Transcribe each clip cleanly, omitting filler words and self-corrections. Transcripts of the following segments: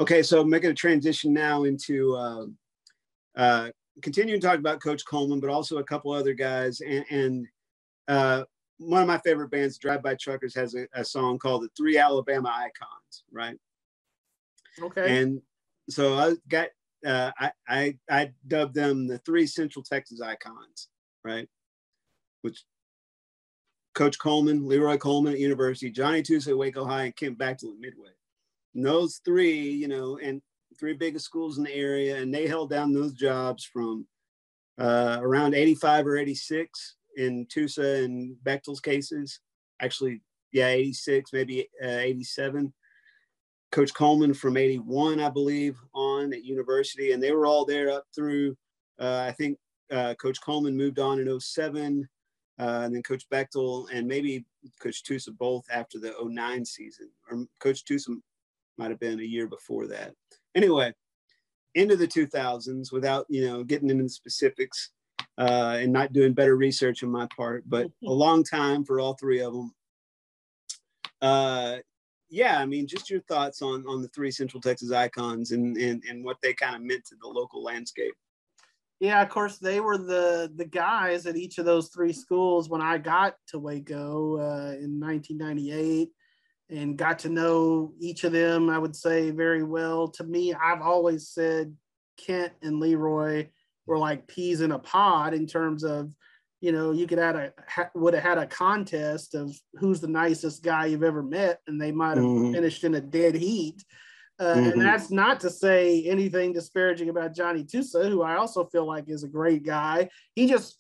Okay, so I'm making a transition now into continuing to talk about Coach Coleman, but also a couple other guys. And one of my favorite bands, Drive-By Truckers, has a song called "The Three Alabama Icons," right? Okay. And so I got I dubbed them the three Central Texas icons, right? Which Coach Coleman, LeRoy Coleman at University, Johnny-Tusa at Waco High, and Kent-Bachtel at Midway. And those three, and three biggest schools in the area, and they held down those jobs from around 85 or 86 in Tusa and Bechtel's cases. Actually, yeah, 86, maybe 87. Coach Coleman from 81, I believe, on at University, and they were all there up through, I think Coach Coleman moved on in 07, and then Coach Bechtel and maybe Coach Tusa both after the 09 season, or Coach Tusa might have been a year before that. Anyway, into the 2000s, without, getting into the specifics and not doing better research on my part, but a long time for all three of them. Yeah, I mean, just your thoughts on the three Central Texas icons and what they kind of meant to the local landscape. Yeah, of course, they were the guys at each of those three schools when I got to Waco in 1998 and got to know each of them, I would say, very well. To me, I've always said Kent and LeRoy were like peas in a pod in terms of, you could would have had a contest of who's the nicest guy you've ever met, and they might have finished in a dead heat. And that's not to say anything disparaging about Johnny-Tusa, who I also feel like is a great guy.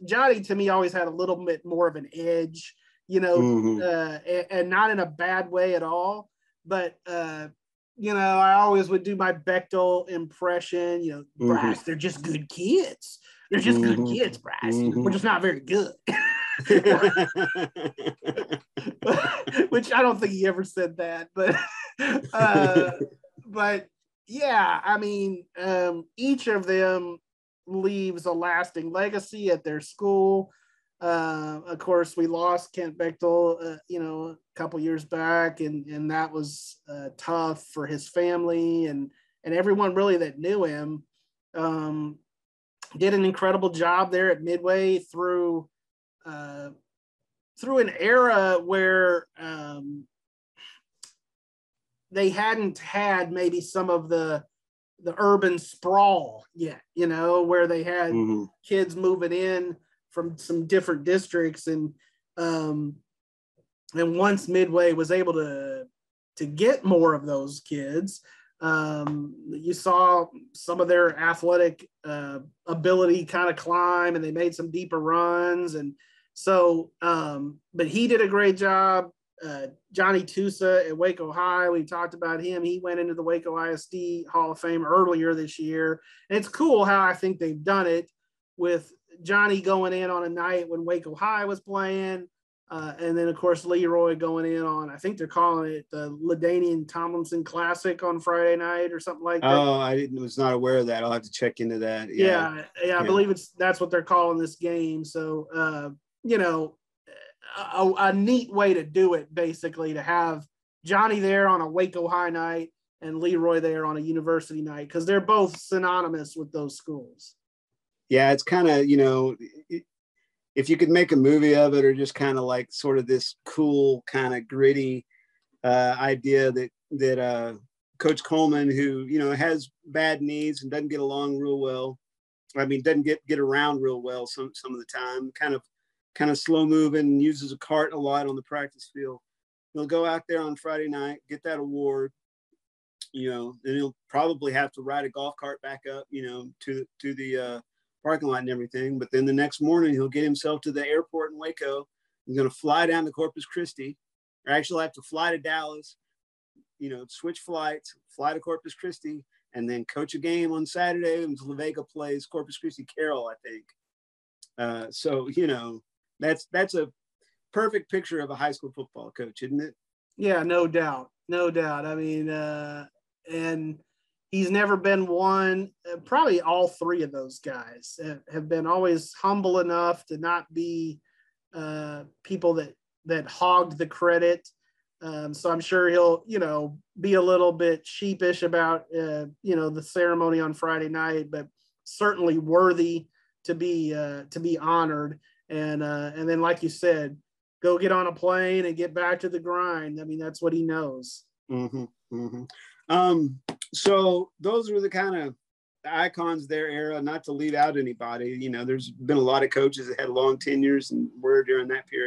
Johnny to me always had a little bit more of an edge, and not in a bad way at all. But, I always would do my Bechtel impression, Bryce, they're just good kids. They're just good kids, Bryce. We're just not very good. Which I don't think he ever said that, but yeah, I mean, each of them leaves a lasting legacy at their school. Of course, we lost Kent-Bachtel, a couple years back, and that was tough for his family and everyone really that knew him. Did an incredible job there at Midway through an era where they hadn't had maybe some of the urban sprawl yet, where they had kids moving in from some different districts. And once Midway was able to get more of those kids, you saw some of their athletic ability kind of climb, and they made some deeper runs. And so, but he did a great job. Johnny-Tusa at Waco High, we talked about him. He went into the Waco ISD Hall of Fame earlier this year. And it's cool how I think they've done it with Johnny going in on a night when Waco High was playing. And then, of course, LeRoy going in on, I think they're calling it the LaDainian Tomlinson Classic on Friday night or something like that. Oh, I was not aware of that. I'll have to check into that. Yeah. I believe that's what they're calling this game. So, a neat way to do it, basically, to have Johnny there on a Waco High night and LeRoy there on a University night, because they're both synonymous with those schools. Yeah, it's kind of, if you could make a movie of it, or just kind of like sort of this cool kind of gritty idea that Coach Coleman, who, has bad knees and doesn't get along real well. I mean, doesn't get around real well some of the time, kind of slow moving, uses a cart a lot on the practice field. He'll go out there on Friday night, get that award, then he'll probably have to ride a golf cart back up, to the parking lot and everything. But then the next morning he'll get himself to the airport in Waco. He's going to fly down to Corpus Christi, or actually have to fly to Dallas, switch flights, fly to Corpus Christi, and then coach a game on Saturday when La Vega plays Corpus Christi Carroll, I think. So, that's a perfect picture of a high school football coach, isn't it? Yeah, no doubt. I mean, and he's never been one, probably all three of those guys have been always humble enough to not be people that hogged the credit. So I'm sure he'll, be a little bit sheepish about, the ceremony on Friday night, but certainly worthy to be honored. And then, like you said, go get on a plane and get back to the grind. I mean, that's what he knows. Mm-hmm, mm-hmm. So those were the kind of icons of their era, not to leave out anybody. There's been a lot of coaches that had long tenures and were during that period.